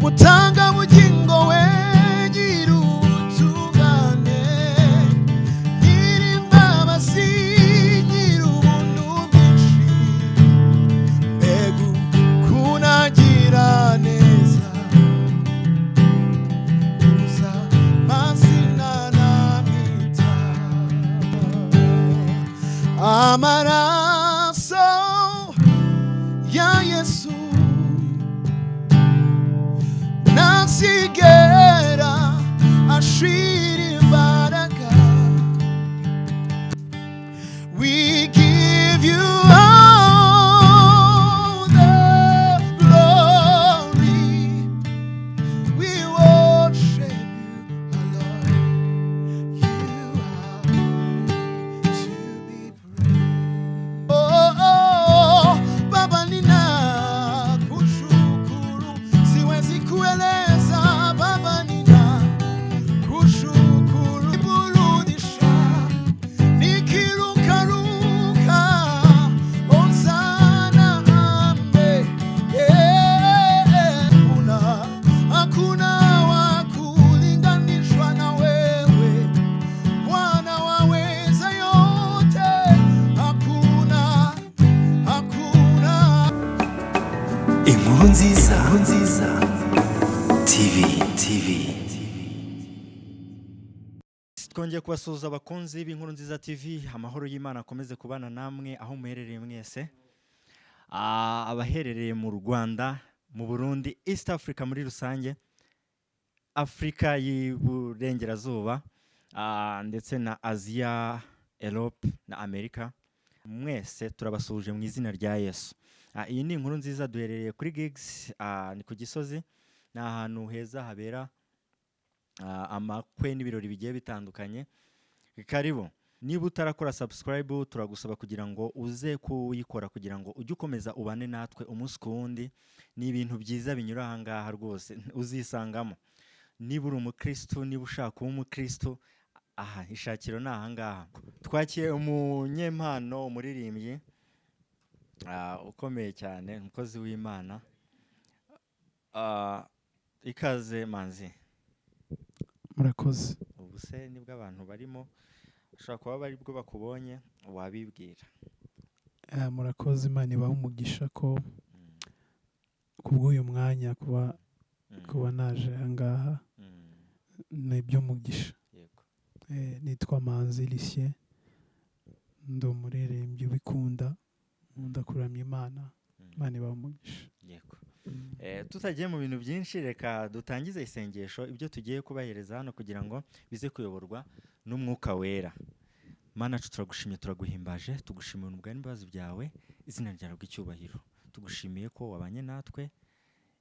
mutangabugingo we nyir'ubutungane nyir'imbabazi nyir'ubuntu bwinshi mbega kunagira neza uza mazina namwita amaraso ya Yesu nasigera ashira imbaraga. We give you all the glory. We worship you, our Lord. You are to be praised. Oh, Baba ninakushukuru, siwezi kueleza Baba ninakushukuru, burudisha nikirukaruka ozana ambe hakuna wa kulinganishwa na wewe Bwana waweza yote, hakuna Inkuru nziza TV. Twongeye kubasuhuza abakunzi b'inkuru nziza TV, amahoro y'Imana akomeze kubana namwe aho muherereye mwese. Abaherereye mu Rwanda, mu Burundi, East Africa muri rusange, Afrika y'Iburengerazuba, ndetse na Asia, Europe na Amerika. Mwese turabasuhuje mu izina rya Yesu. Iyi ni inkuru nziza, duherereye kuri Gigs, ni ku Gisozi, ni ahantu heza habera amakwe n'ibirori bigiye bitandukanye. Karibu. Niba utarakora subscribe, turagusaba kugira ngo uze kuyikora kugira ngo ujye ukomeza ubane natwe umunsi ku wundi. Ni ibintu byiza binyura aha ngaha rwose uzisangamo. Niba uri umukristo, niba ushaka kuba umukristo, ishakiro ni aha ngaha. Twakiye umunyempano, umuririmbyi ukomeye cyane, umukozi w'Imana. Ikaze Manzi. Murakoze. Ubuse nibwo abantu barimo ushaka kuba bari bwo bakubonye wabibwira. Murakoze, Imana ibahe umugisha ko kubw'uyu mwanya kuba naje aha ngaha nibyo mugisha. Yego. Nitwa Manzi Lucien, ndi umuririmbyi wikunda, nkunda kuramya Imana. Imana ibahe umugisha. Yego. Tutagiye mu bintu byinshi, reka dutangize isengesho ibyo tugiye kubahereza hano kugira ngo bize kuyoborwa n'Umwuka Wera. Mana, turagushimye, turaguhimbaje, tugushimira ubwa n'imbabazi byawe, izina ryawe ry'icyubahiro. Tugushimiye ko wabanye natwe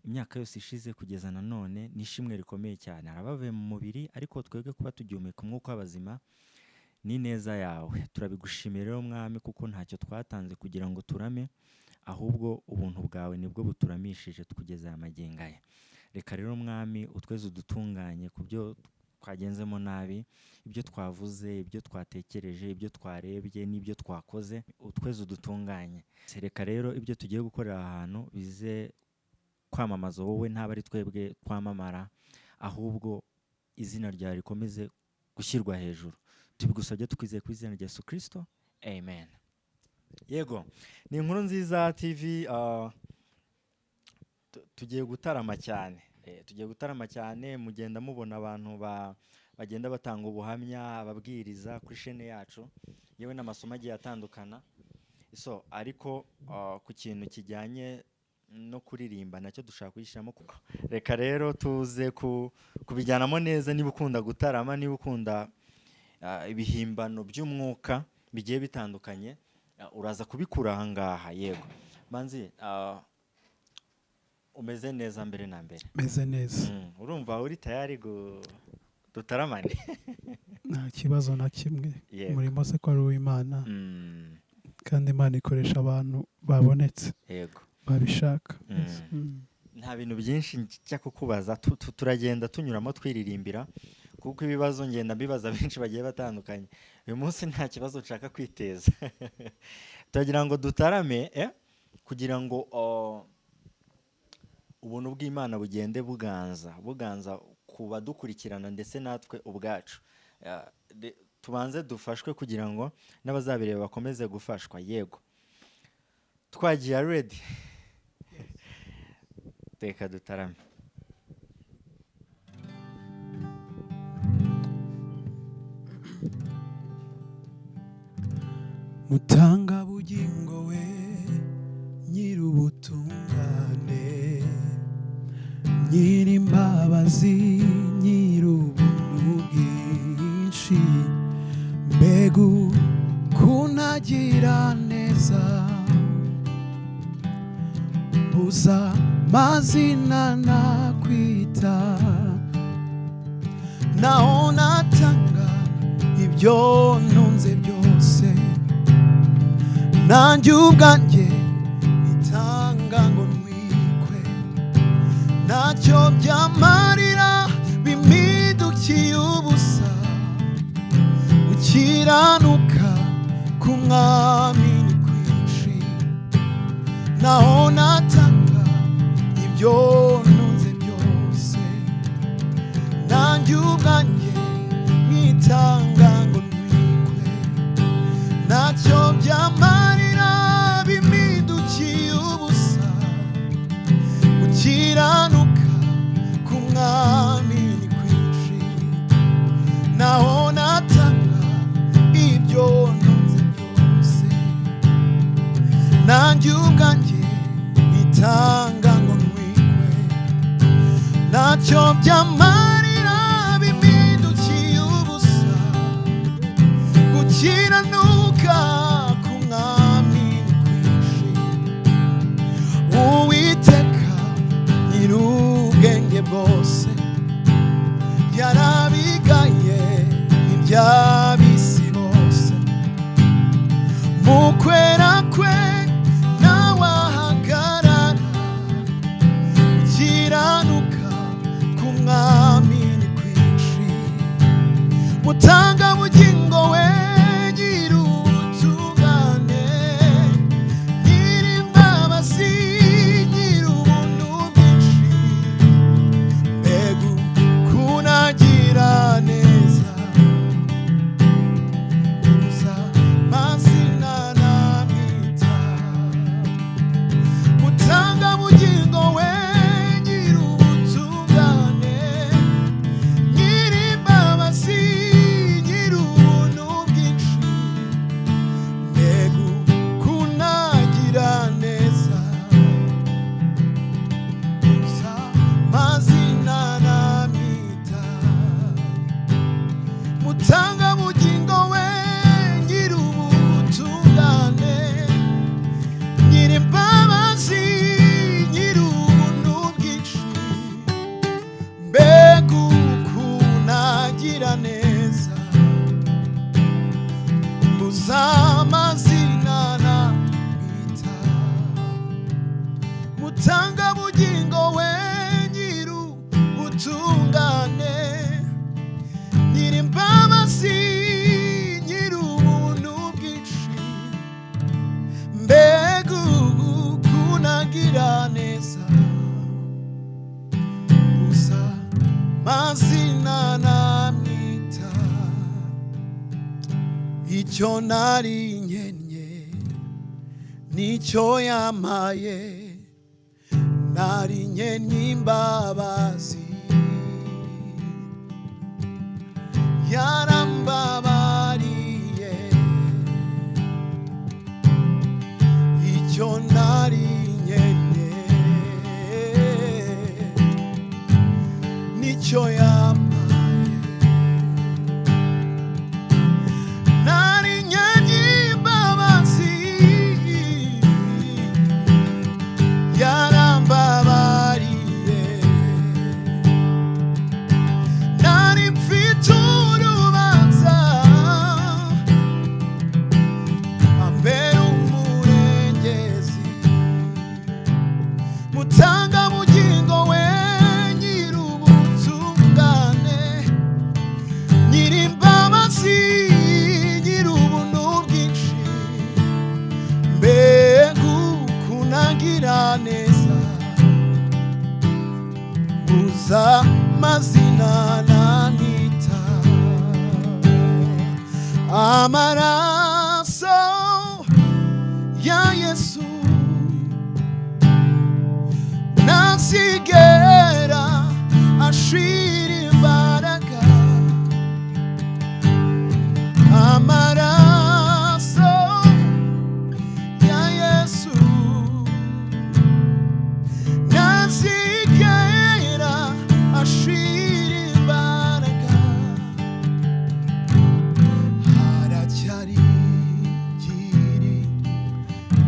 imyaka yose ishize kugeza na none, nishimwe rikomeye cyane. Arabavuye mu mubiri, ariko twebwe kuba tugihumeka umwuka w'abazima ni neza yawe. Turabigushimira rero Mwami, kuko ntacyo twatanze kugira ngo turame, ahubwo ubuntu bwawe nibwo buturamishije kugeza amagingo aya. Reka rero Mwami utweze udutunganye ku byo twagenzemo nabi, ibyo twavuze, ibyo twatekereje, ibyo twarebye n'ibyo twakoze, utweze udutunganye. Reka rero ibyo tugiye gukorera ahantu bize kwamamaza wowe, ntaba ari twebwe twamamara, ahubwo izina ryawe rikomeze gushyirwa hejuru. Tubigusabye tukwizeye ku izina rya YESU Christo. Amen. Yego, ni Inkuru Nziza TV. Tugiye gutarama cyane. Tugiye gutarama cyane, mugenda mubona abantu bagenda batanga ubuhamya, ababwiriza kuri chaîne yacu, yewe n'amasomo agiye atandukana. Ariko ku kintu kijyanye no kuririmba nacyo dushaka kuyishyiramo. Reka rero tuze kubijyanamo neza. Niba ukunda gutarama, niba ukunda ibihimbano by'umwuka bigiye bitandukanye, uraza kubikura aha ngaha. Yego Manzi, umeze neza mbere na mbere? Meze neza. Urumva uri tayari dutaramane? Nta kibazo na kimwe. Umurimo se ko ari uw'Imana, kandi Imana ikoresha abantu babonetse. Yego. Babishaka. Nta bintu byinshi njya kukubaza, turagenda tunyuramo twiririmbira, kuko ibibazo ngenda mbibaza benshi bagiye batandukanye. Uyu munsi nta kibazo nshaka kwiteza. Turagira ngo dutarame kugira ngo ubuntu bw'Imana bugende buganza kuba dukurikirana ndetse natwe ubwacu. Tubanze dufashwe kugira ngo n'abazabireba bakomeze gufashwa. Yego twagiye ready. Teka dutarame. Mutangabugingo we nyir'ubutungane, nyir'imbabazi, nyir'ubuntu bwinshi, mbega ukuntu agira neza, uza amazina nakwita, naho natanga ibyo ntunze byose, nanjye ubwanjye nitanga ngo ntwikwe, ntacyo byamarira bimidukiye ubusa, gukiranuka k'umwami ni kwinshi, naho natanga ibyo ntunze byose, nanjye ubwanjye nitanga ngo ntwikwe, ntacyo byamarira bimidukiye ubusa, gukiranuka k'umwami ni kwinshi, naho natanga ibyo ntunze byose, nanjye ubwanjye nitanga ngo ntwikwe, ntacyo byamarira bimidukiye ubusa, gukiranuka k'umwami ni kwinshi, Uwiteka nyir'ubwenge bwose yarabigaye iby'ab'isi bose, mu kwera kwe nawe ahagarara, gukiranuka k'umwami ni kwinshi, mutangabugingo we nyir'ubutungane, nyir'imbabazi, nyir'ubuntu bwinshi, mbega ukuntu agira neza, uza amazina namwita, mutangabugingo we nyir'ubutungane, nyir'imbabazi, nyir'ubuntu bwinshi, mbega ukuntu agira neza, uza amazina namwita, mutangabugingo we nyir'ubutungane, nyir'imbabazi, nyir'ubuntu bwinshi, mbega ukuntu agira neza, uza amazina namwita, mutangabugingo we nyir'ubutungane, nyir'imbabazi, nyir'ubuntu bwinshi, mbega ukuntu agira neza, uza amazina namwita, icyo nari nkenye nicyo yampaye, nari nkenye imbabazi, yarambabariye, icyo nari nkenye nicyo yampaye, nari nkenye imbabazi, yarambabariye, nari mfite urubanza, ambera umurengezi, mutangabugingo we nyir'ubutungane, amazina nanita amaraso ya Yesu nasigera ashira imbaraga amaraso ya Yesu nasigera ashira imbaraga haracyari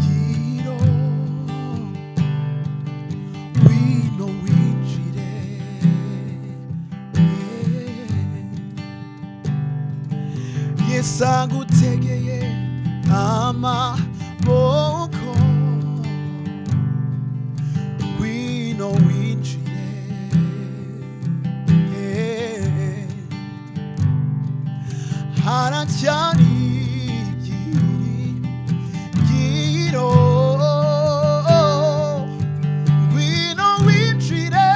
giro wino winjire Yesu agutegeye amaboko wino winjire haracyari giro wino winjire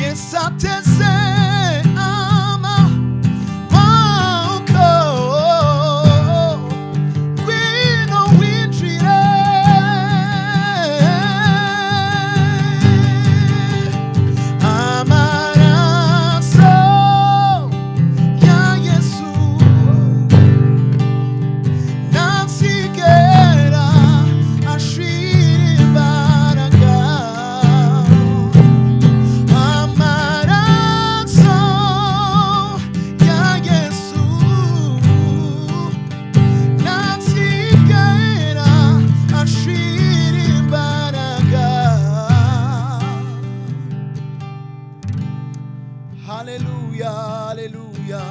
Yesu ateze amaboko wino winjire amaraso ya Yesu nasigera ashira imbaraga amaraso ya Yesu nasigera ashira imbaraga haleluya haleluya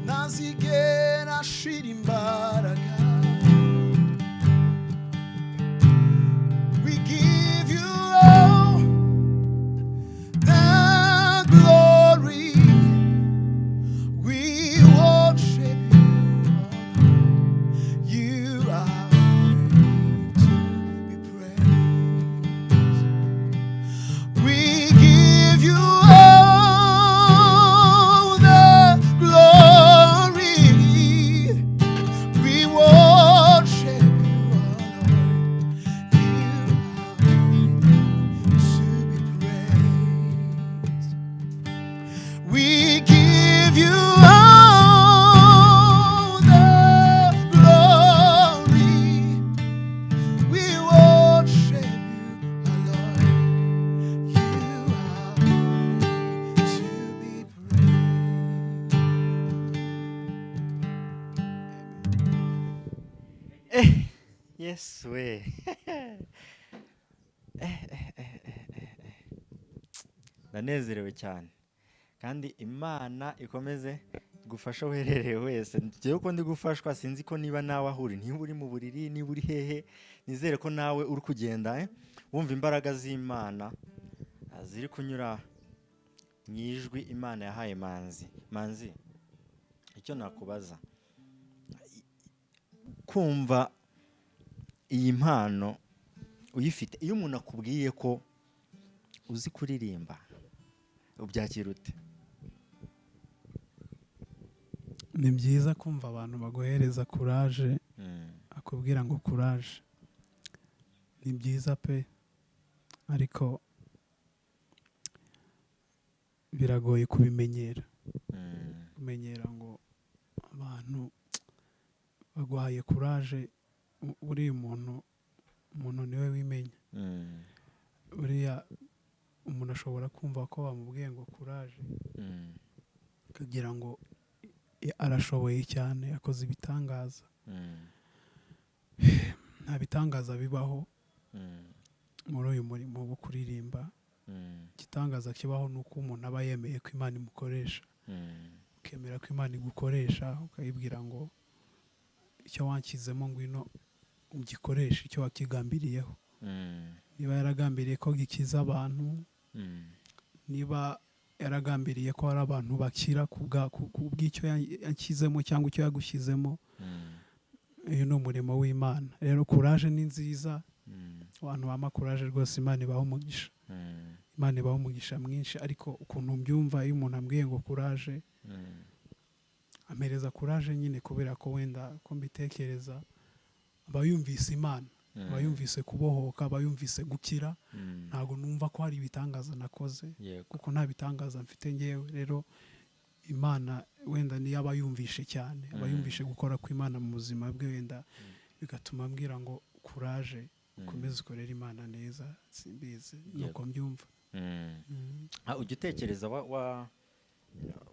nazigera ashira imbaraga we give you all the glory we worship you you are worthy to be praised we give you all the glory we worship you Lord you are worthy to be praised we give you all the glory we worship you Lord you are worthy to be praised Yes we ndanezerewe cyane kandi Imana ikomeze gufasha uherereye wese njyewe ko ndi gufashwa sinzi ko niba nawe ahuri niba uri mu buriri niba uri hehe nizere ko nawe uri kugenda wumva imbaraga z'Imana ziri kunyura mu ijwi Imana yahaye manzi icyo nakubaza kumva iyi mpano uyifite iyo umuntu akubwiye ko uzi kuririmba ubyakira ute ni byiza kumva abantu baguhereza courage akubwira ngo courage ni byiza pe ariko biragoye kubimenyera kumenyera ngo abantu baguhaye courage uri umuntu niwe wimenya uriya umuntu ashobora kumva ko bamubwiye ngo courage kugira ngo arashoboye cyane akoze ibitangaza nta bitangaza bibaho muri uyu murimo wo kuririmba igitangaza kibaho ni uko umuntu aba yemeye ko Imana imukoresha ukemera ko Imana igukoresha ukayibwira ngo icyo wanshyizemo ngwino ugikoresha icyo wakigambiriyeho niba yaragambiriye ko gikiza abantu niba yaragambiriye ko hari abantu bakira kubw'icyo yakizemo cyangwa icyo yagushyizemo, uyu ni umurimo w'Imana. Rero courage ni nziza, abantu bama courage rwose, Imana ibaho umugisha, Imana ibaho umugisha mwinshi. Ariko ukuntu mbyumva iyo umuntu ambwiye ngo courage, amereza courage nyine kubera ko wenda ko mbitekereza aba yumvise Imana, aba yumvise kubohoka, aba yumvise gukira. Ntabwo numva ko hari ibitangaza nakoze, kuko nta bitangaza mfite ngewe. Rero Imana wenda niyo aba yumvishe cyane, aba yumvishe gukora kw'Imana mu buzima bwe, wenda bigatuma ambwira ngo courage, ukomeze ukorera Imana neza. Simbizi nuko mbyumva. Ujya utekereza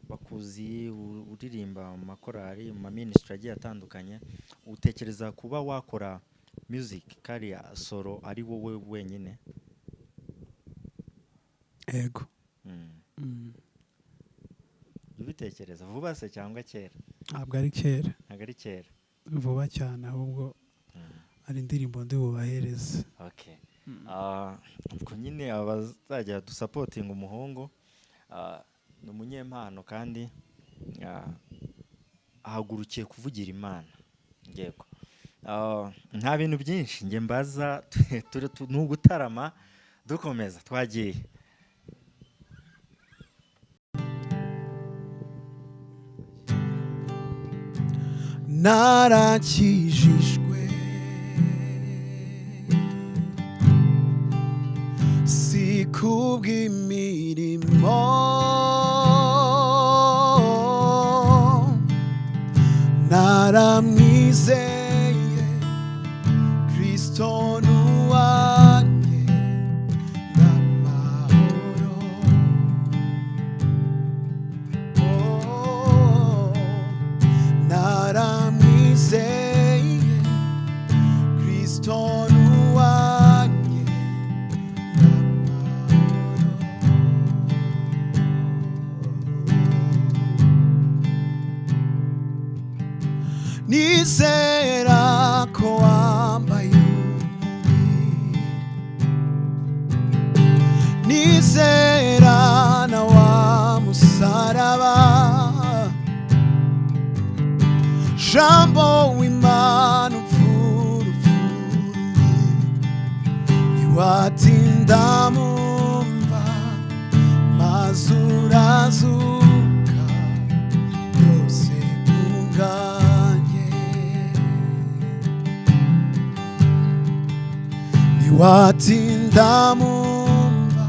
bakuzi uririmba mu makorari, mu ministry agiye atandukanye, utekereza kuba wakora music kariya solo ari wowe wenyine? Ego. Ubitekereza vuba se cyangwa kera? Ntabwo ari kera. Ntabwo ari kera. Vuba cyane, ahubwo ari indirimbo ndi bubahereze. Okay. Ubwo nyine abazajya dusapotinga umuhungu, ni umunyempano kandi ahagurukiye kuvugira Imana. Yego. Nta bintu byinshi nge mbaza, ni ugutarama dukomeza. Twagiye. Narakijijwe si kubw'imirimo, naramwizeye Kristo nuwanjye n'amahoro. Naramwizeye Kristo nuwanjye n'amahoro. Nizera ko wambaye umubiri, nizera na wa musaraba, jambo w'Imana upfurupfuruye, ntiwatinda mumva maze urazuka byose kubwanjye. Ntiwatinda mumva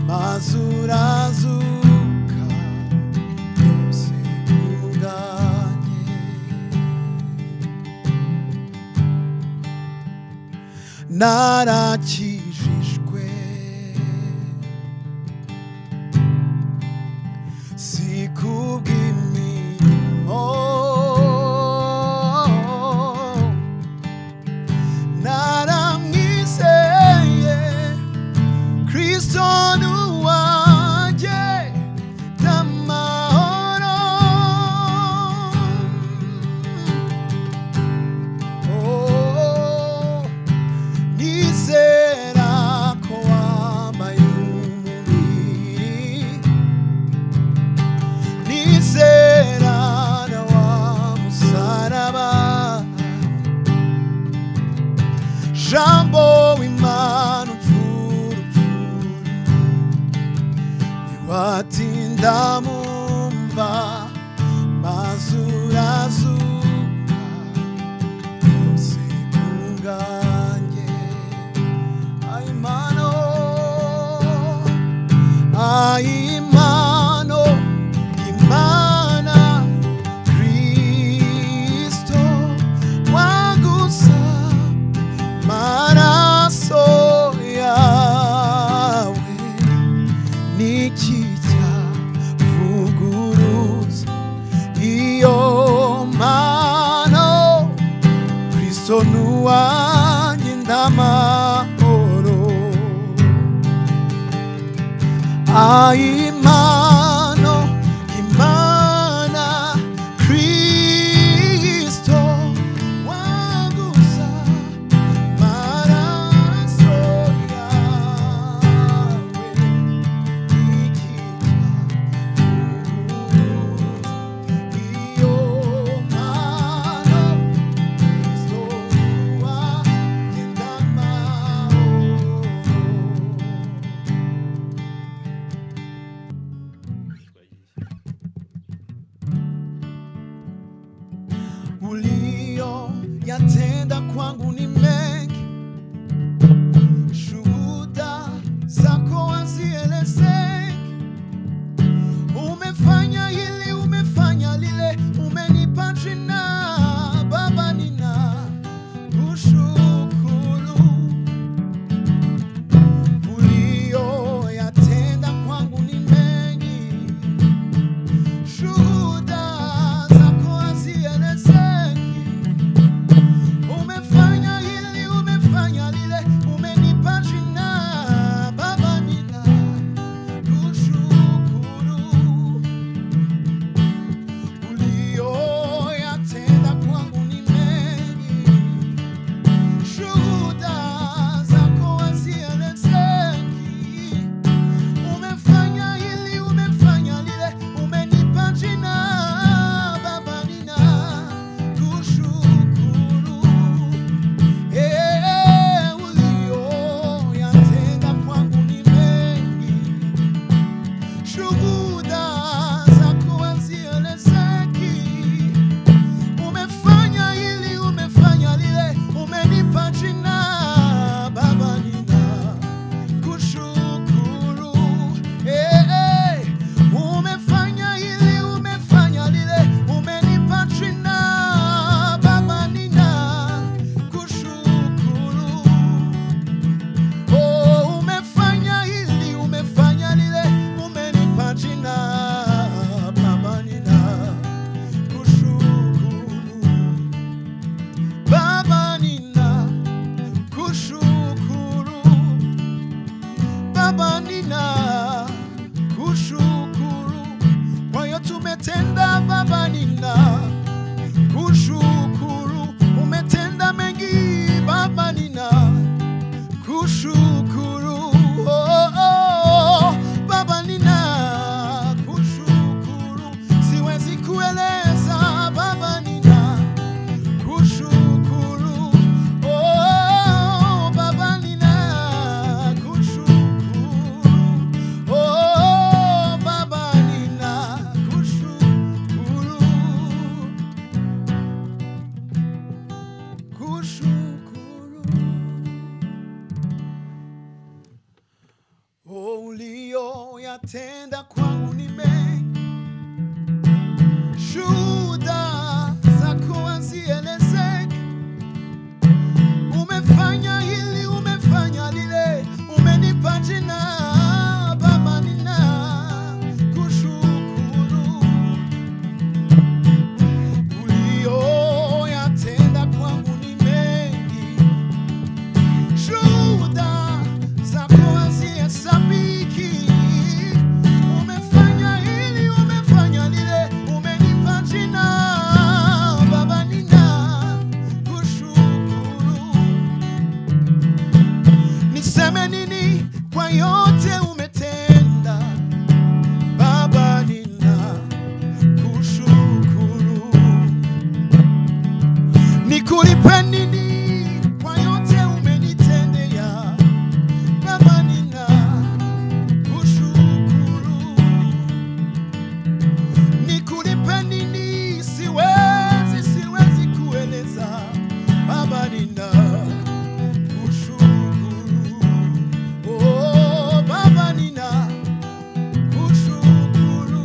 maze urazuka byose kubwanjye. Narakijijwe si kubw'imirimo, naramwizeye Kristo nuwanjye n'amahoro. Nizera ko wambaye umubiri, nizera na wa musaraba, jambo w'Imana upfurupfuruye, ntiwatinda mumva maze urazuka byose kubwanjye. Ayimano, ayimano, Imana Kristo wagusa maraso yawe, niki cyavuguruza iyo mpano? Kristo nuwanjye ndamahoro. Ayimano, Imana Kristo wagusa maraso yawe, ulioyatenda kwangu ni mengi, shuhuda zako hazielezeki. Umefanya hili, umefanya lile, umenipa jina Baba, ninakushukuru. Ulioyatenda kwangu ni mengi, shuhuda zako hazielezeki. Umefanya hili, umefanya lile, umenipa jina Baba, ninakushukuru. Ulioyatenda kwangu ni mengi, shuhuda zako hazielezeki. Umefanya hili, umefanya lile, umenipa jina Baba, ninakushukuru. Ulioyatenda kwangu ni mengi, shuhuda zako hazielezeki. Umefanya hili, umefanya lile, umenipa jina Baba, ninakushukuru. Umefanya hili, umefanya lile, umenipa jina Baba, ninakushukuru. Umefanya hili, umefanya lile, umenipa jina Baba, ninakushukuru. Baba, ninakushukuru. Baba, ninakushukuru kwa yote umetenda. Baba, ninakushukuru, umetenda mengi Baba, ninakushukuru. Baba, ninakushukuru, siwezi kueleza Baba, ninakushukuru. Baba, ninakushukuru. Baba, ninakushukuru. Ulioyatenda kwangu ni mengi, shuhuda zako hazielezeki. Umefanya hili, umefanya lile, umenipa jina Baba, ninakushukuru. Ulioyatenda kwangu ni mengi, shuhuda zako hazihesabiki. Umefanya hili, umefanya lile, umenipa jina Baba, ninakushukuru. Niseme nini kwa yote umetenda Baba, ninakushukuru. Nikulipe nini kwa yote umenitendea Baba, ninakushukuru. Nikulipe nini, siwezi kueleza Baba, ninakushukuru. Baba, ninakushukuru.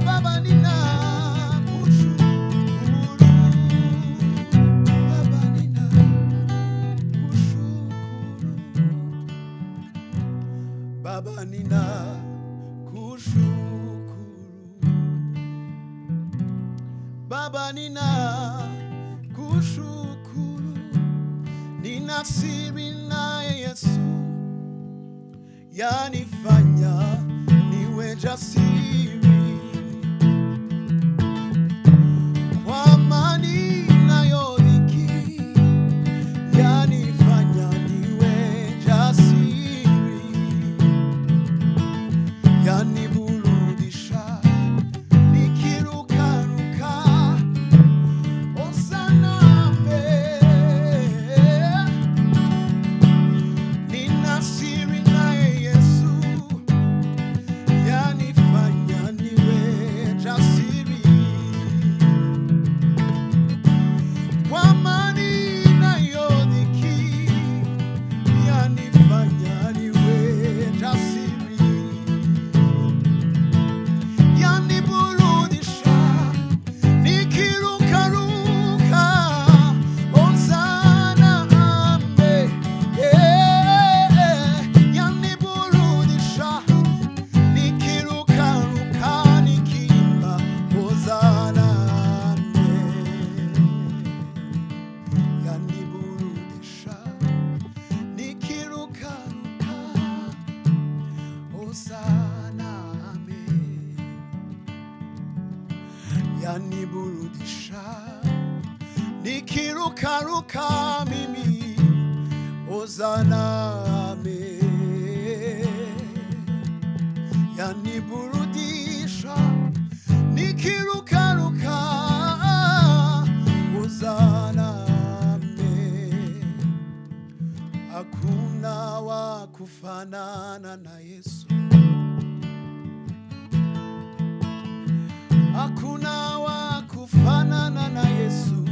Baba, ninakushukuru. Baba, ninakushukuru. Baba, ninakushukuru. Baba, ninakushukuru. Nina siri naye Yesu, yanifanya niwe jasiri. Kwa amani nayodhiki, yanifanya niwe jasiri. Yaniburudisha nikirukaruka, Hosana nina siri naye Yesu, yanifanya usaname, yaniburudisha nikirukaruka mimi uzaname, yaniburudisha nikirukaruka uzaname, hakuna wa kufanana na Yesu, hakuna wa kufanana na Yesu,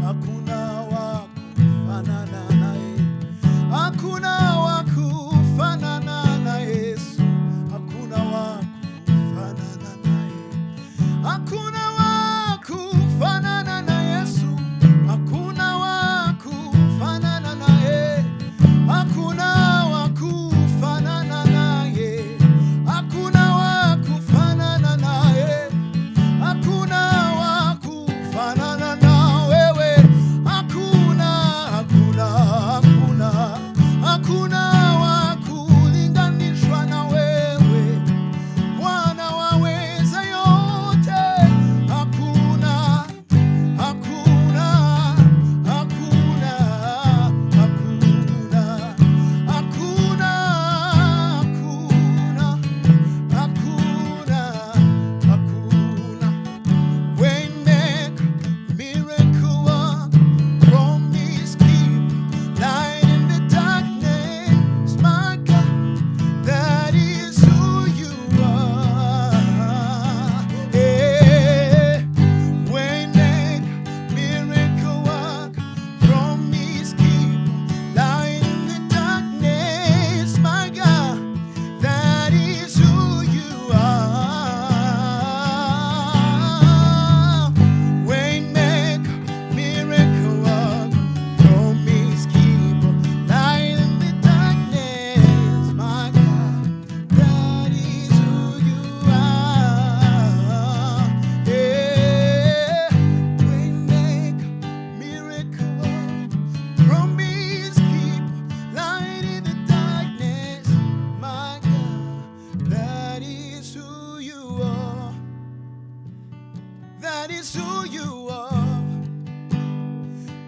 hakuna wa kufanana naye, hakuna wa kufanana na Yesu, hakuna wa kufanana naye, hakuna wa kufanana na Yesu, hakuna wa kufanana naye, hakuna wa kufanana naye, hakuna wa kufanana naye, hakuna wa kufanana na wewe, hakuna, hakuna, hakuna, hakuna wa kulinganishwa na wewe, Bwana waweza yote, hakuna, hakuna, hakuna, hakuna, hakuna, hakuna, hakuna. Waymaker, miracle worker, promise keeper, light in the darkness, my God, that is who you are. Yeah. Waymaker, miracle worker, promise keeper, light in the darkness, my God, that is who you are. Waymaker, miracle worker, promise keeper, light in the darkness, my God, that is who you are. Yeah. Waymaker, miracle worker, promise keeper, light in the darkness, my God, that is who you are. That is who you are.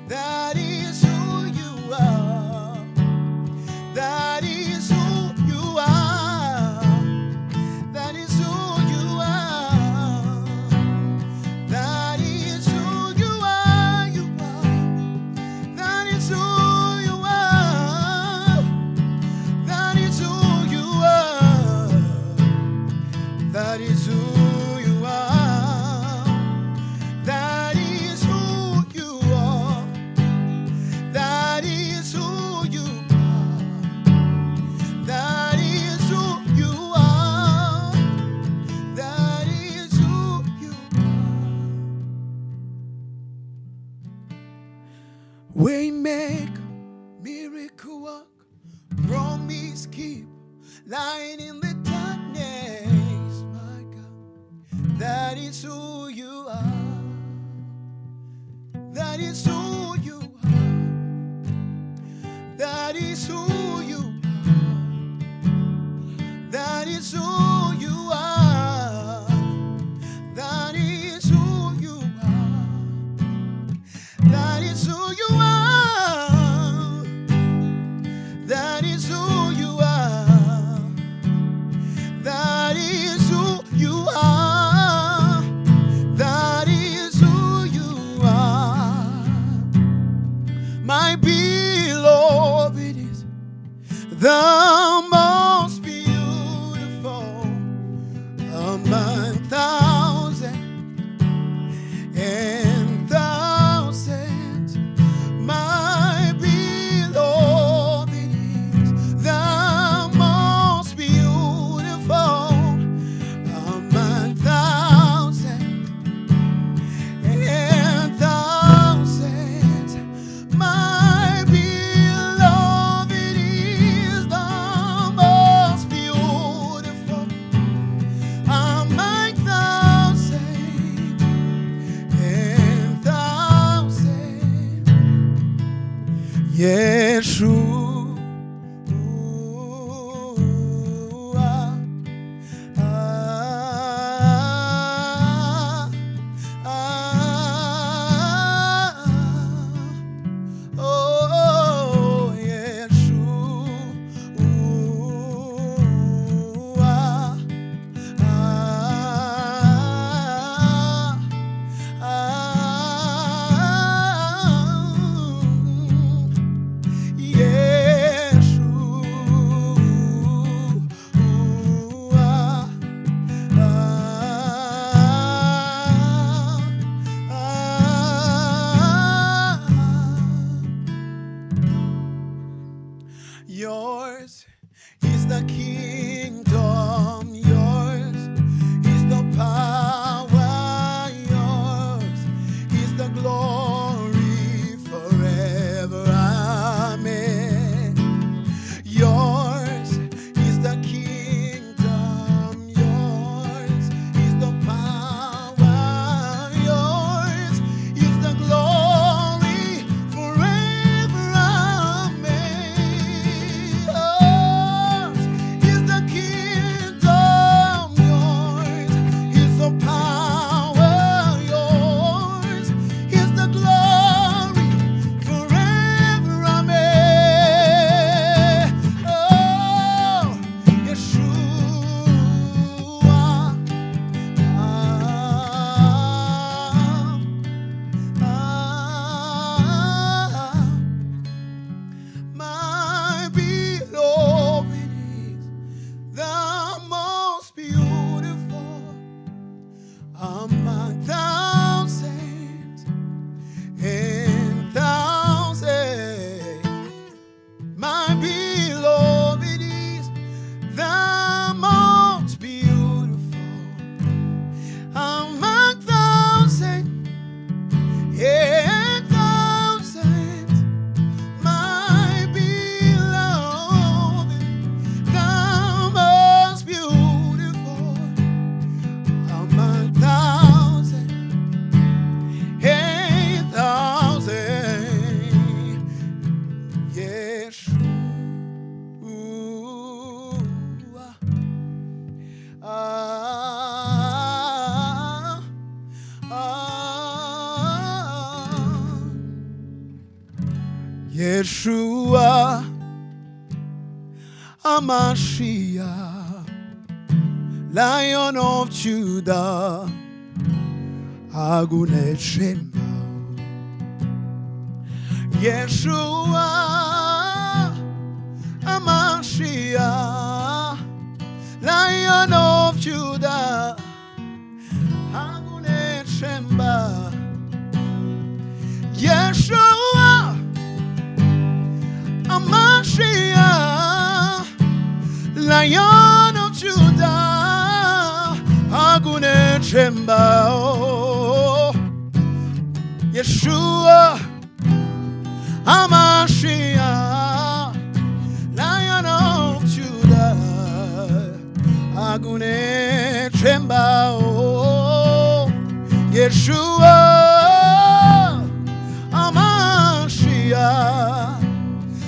That is who you are. That is who you are. That is who you are. That is who you are. You are. That is who you are. That is who you are. That is who you are. That is who you are. That is who you are. That is who you are. That is who you are. Waymaker, miracle worker, promise keep, light in the darkness, my God. That is who you are. That is who you are. That is who you are. That is who you are. That is who you are. That is who you are. That is who you are. That is who you are. That is who you are. My beloved is the most beautiful among thousands and thousands. My beloved is the most beautiful among thousands and thousands. My beloved is the most beautiful among thousands and thousands. YESU Yeshua Amashiach, Lion of Judah, Agune Shemba. Yeshua Amashiach, Lion of Judah, Agune Shemba. Yeshua Amashiach, Lion of Judah, Agune Shemba. Yeshua Amashiach, Lion of Judah, Agune Shemba. Yeshua Amashiach,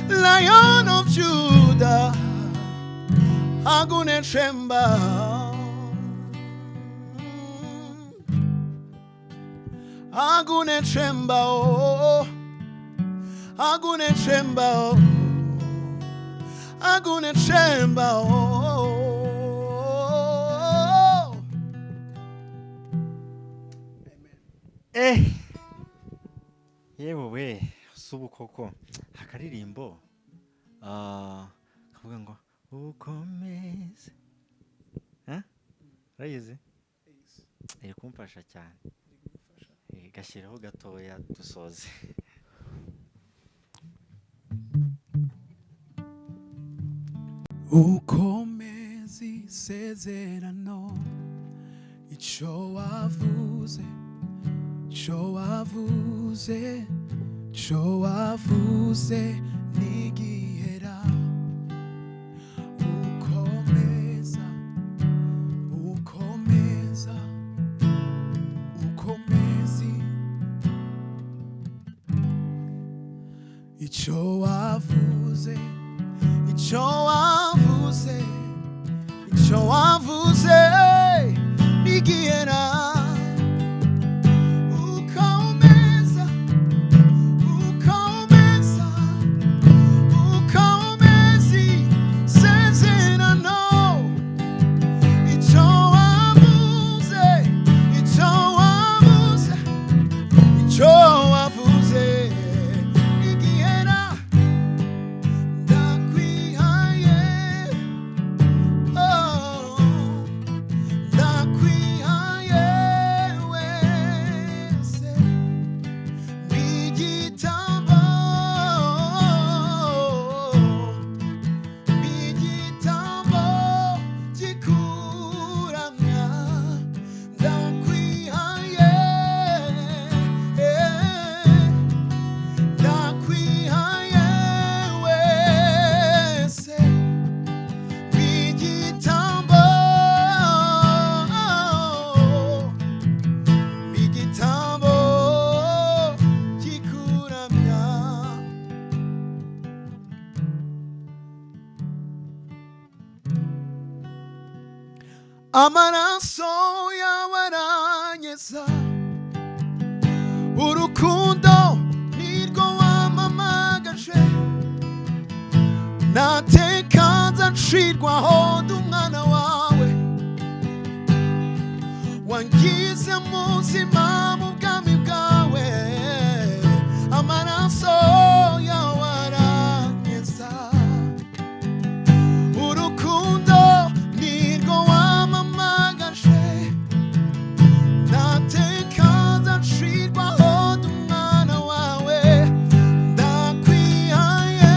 Lion of Judah, Agune Shemba. Agune Shemba, Agune Shemba, Agune Shemba. yewe we subu koko akaririmbo kavuga ngo ukomeze rayizi iri kumfasha cyane gashyiraho gatoya dusoze. Ukomeze isezerano, icyo wavuze, icyo wavuze, icyo wavuze nigihera. Ukomeza, ukomeza, ukomeze icyo wavuze, icyo wavuze, icyo wavuze nigihera. Ukomeza, ukomeza, ukomeza isezerano, icyo wavuze, icyo wavuze, icyo wavuze nigihera. Ndakwihaye, oh, ndakwihaye wese n'igitambo, n'igitambo gikuramya. Ndakwihaye, ndakwihaye wese n'igitambo, n'igitambo gikuramya. Amaraso yawe aranyeza, urukundo nirwo wamamagaje. Nateka nzacirwaho ndi umwana wawe, wangize muzima mu bwami bwawe. Amaraso yawe aranyeza, urukundo nirwo wamamagaje. Nateka nzacirwaho ndi umwana wawe. Ndakwihaye,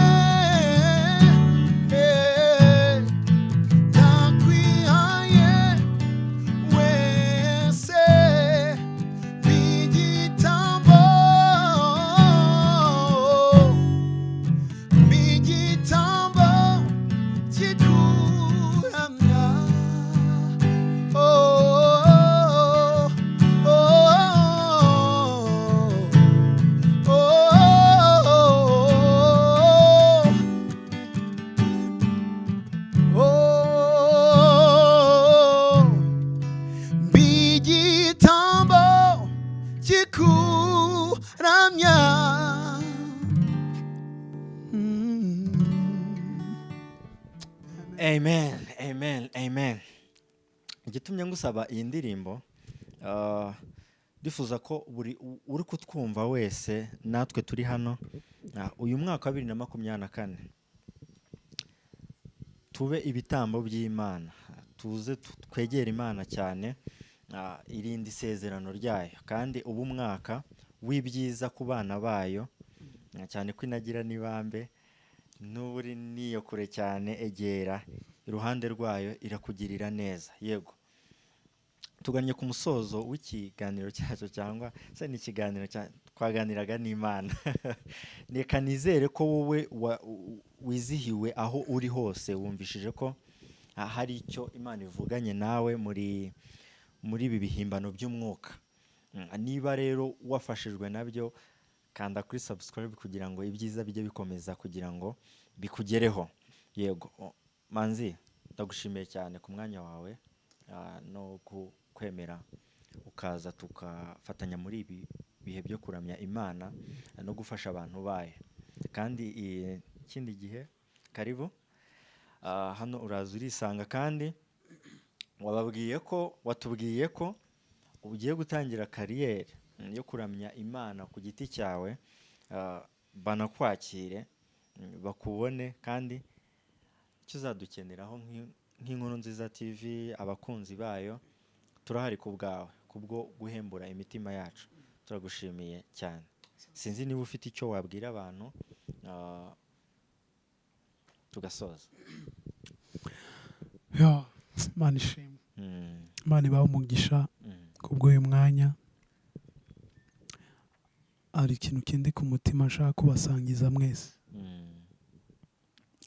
igitumye ngusaba iyi ndirimbo difuza ko uri kutwumva wese natwe turi hano uyu mwaka wa 2024 tube ibitambo by'Imana, tuze twegera Imana cyane, irindi isezerano ryayo, kandi ubu mwaka w'ibyiza ku bana bayo, cyane ko inagira nibambe n'uri niyo kure cyane, egera iruhande rwayo irakugirira neza. Yego, tugannye ku musozo w'ikiganiro cyacu, cyangwa se ni ikiganiro twaganiraga n'Imana. Reka nizere ko wowe wizihiwe aho uri hose, wumvishije ko hari icyo Imana ivuganye nawe muri ibi bihimbano by'umwuka. Niba rero wafashijwe nabyo, kanda kuri subscribe kugira ngo ibyiza bijye bikomeza kugira ngo bikugereho. Yego Manzi, ndagushimiye cyane ku mwanya wawe no kwemera ukaza tukafatanya muri ibi bihe byo kuramya Imana no gufasha abantu bayo. Kandi ikindi gihe karibu hano uraza urisanga, kandi watubwiye ko ugiye gutangira kariyeri yo kuramya Imana ku giti cyawe, banakwakire bakubone, kandi icyo uzadukeneraho nk'inkuru nziza TV, abakunzi bayo, turahari ku bwawe, kubwo guhembura imitima yacu. Turagushimiye cyane. Sinzi niba ufite icyo wabwira abantu tugasoza. Imana ishimwe, Imana ibahe umugisha kubwo uyu mwanya. Hari ikintu kindi ku mutima nshaka kubasangiza mwese,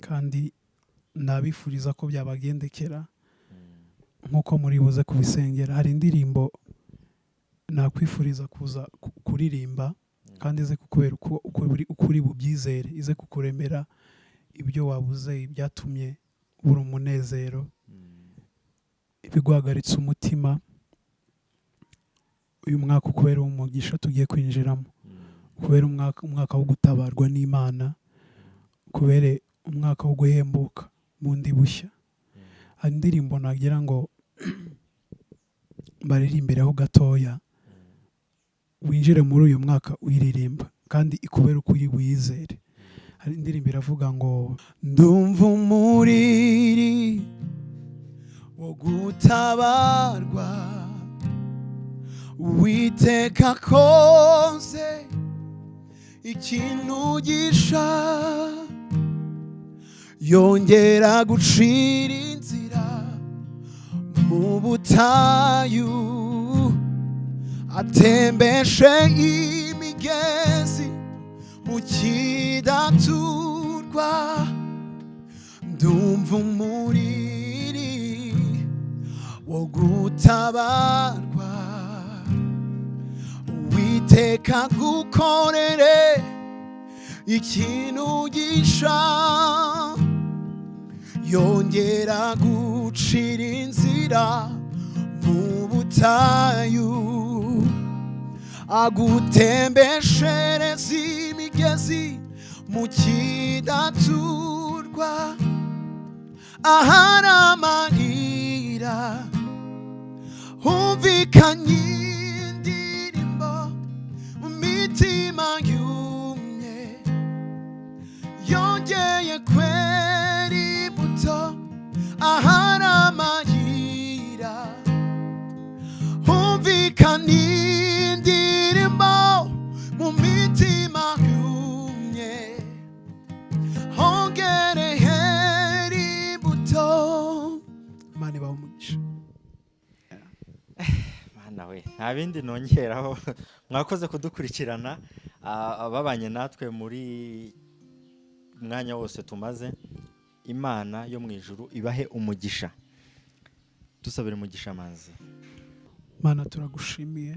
kandi nabifuriza ko byabagendekera nk'uko muri buze kubisengera. Hari indirimbo nakwifuriza kuza kuririmba, kandi ize kukubera uko uri bubyizere, ize kukuremera ibyo wabuze, ibyatumye ubura umunezero, ibiguhagaritse umutima. Uyu mwaka ukubera umugisha tugiye kwinjiramo, kubera umwaka wo gutabarwa n'Imana, kubera umwaka wo guhembuka bundi bushya. Hari indirimbo nagira ngo baririmbireho gatoya, winjire muri uyu mwaka uyiririmba, kandi ikubera uko uri buyizere. Hari indirimbo iravuga ngo ndumva umuriri wo gutabarwa, Uwiteka koze ikintu gisha, yongera gucira inzira mu butayu, atembeshe imigezi mu kidaturwa. Ndumva umuriri wo gutabarwa, Uwiteka gukorere ikintu gisha, yongera gucira inzira mu butayu, agutembeshereza imigezi mu kidaturwa. Ahari amarira humvikanye indirimbo mu mitima yumye, yongeye kwera imbuto. Ahari amarira humvikanye indirimbo mu mitima yumye, hongereye imbuto. Imana ibahe umugisha. Mana we, nta bindi nongeraho. Mwakoze kudukurikirana, ababanye natwe muri mwanya wose tumaze. Imana yo mu ijuru ibahe umugisha. Dusabire umugisha Manzi. Mana, turagushimiye,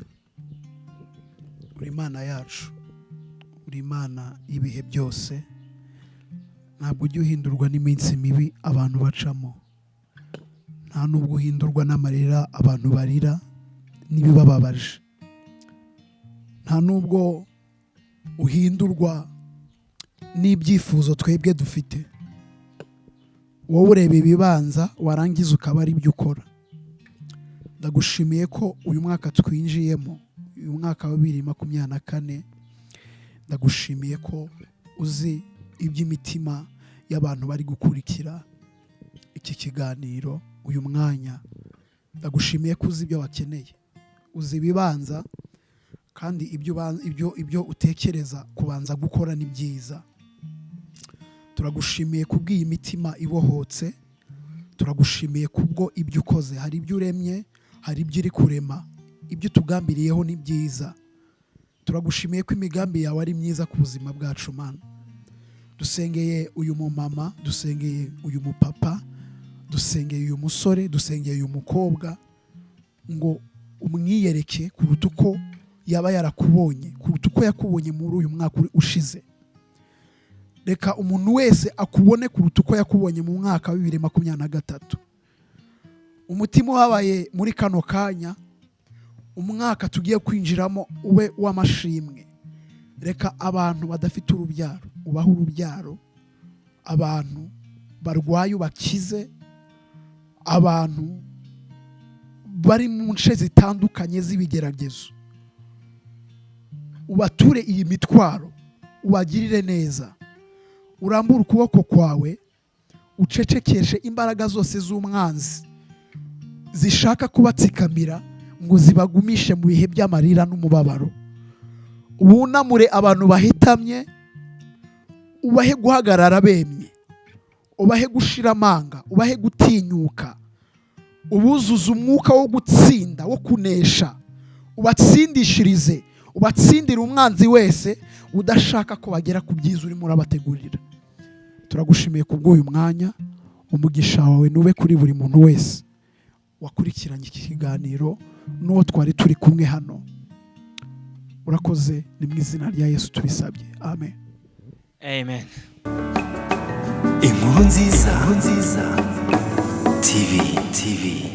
uri Imana yacu, uri Imana y'ibihe byose. Ntabwo ujya uhindurwa n'iminsi mibi abantu bacamo, nta nubwo uhindurwa n'amarira abantu barira n'ibibababaje, nta nubwo uhindurwa n'ibyifuzo twebwe dufite. Wowe ureba ibibanza warangiza ukaba ari byo ukora. ndagushimiye ko uyu mwaka twinjiyemo, uyu mwaka wa 2024, ndagushimiye ko uzi iby'imitima y'abantu bari gukurikira iki kiganiro uyu mwanya. Ndagushimiye ko uzi ibyo bakeneye, uzi ibibanza, kandi ibyo utekereza kubanza gukora ni byiza. Turagushimiye kubw'iyi mitima ibohotse, turagushimiye kubwo ibyo ukoze. Hari ibyo uremye, hari ibyo uri kurema, ibyo tugambiriyeho ni byiza. Turagushimiye ko imigambi yawe ari myiza ku buzima bwacu Mana. Dusengeye uyu mumama, dusengeye uyu mupapa, dusengeye uyu musore, dusengeye uyu mukobwa, ngo umwiyereke kuruta uko yaba yarakubonye, kuruta uko yakubonye muri uyu mwaka ushize. Reka umuntu wese akubone kuruta uko yakubonye mu mwaka wa 2023. Umutima wabaye muri kano kanya, umwaka tugiye kwinjiramo ube w'amashimwe. Reka abantu badafite urubyaro ubaho urubyaro, abantu barwaye ubakize, abantu bari mu nce zitandukanye z'ibigeragezo ubature iyi mitwaro, ubagirire neza. Urambura ukuboko kwawe, ucecekeshe imbaraga zose z'umwanzi zishaka kubatsikamira ngo zibagumishe mu bihe by'amarira n'umubabaro. Ubunamure abantu bahitamye, ubahe guhagarara bemye, ubahe gushira amanga, ubahe gutinyuka, ubuzuza umwuka wo gutsinda, wo kunesha, ubatsindishirize, ubatsindire umwanzi wese udashaka ko bagera ku byiza urimo urabategurira. Turagushimiye kubw'uyu mwanya, umugisha wawe nube kuri buri muntu wese wakurikiranye iki kiganiro n'uwo twari turi kumwe hano. Urakoze, ni mu izina rya Yesu tubisabye, amen. Amen. Inkuru nziza TV.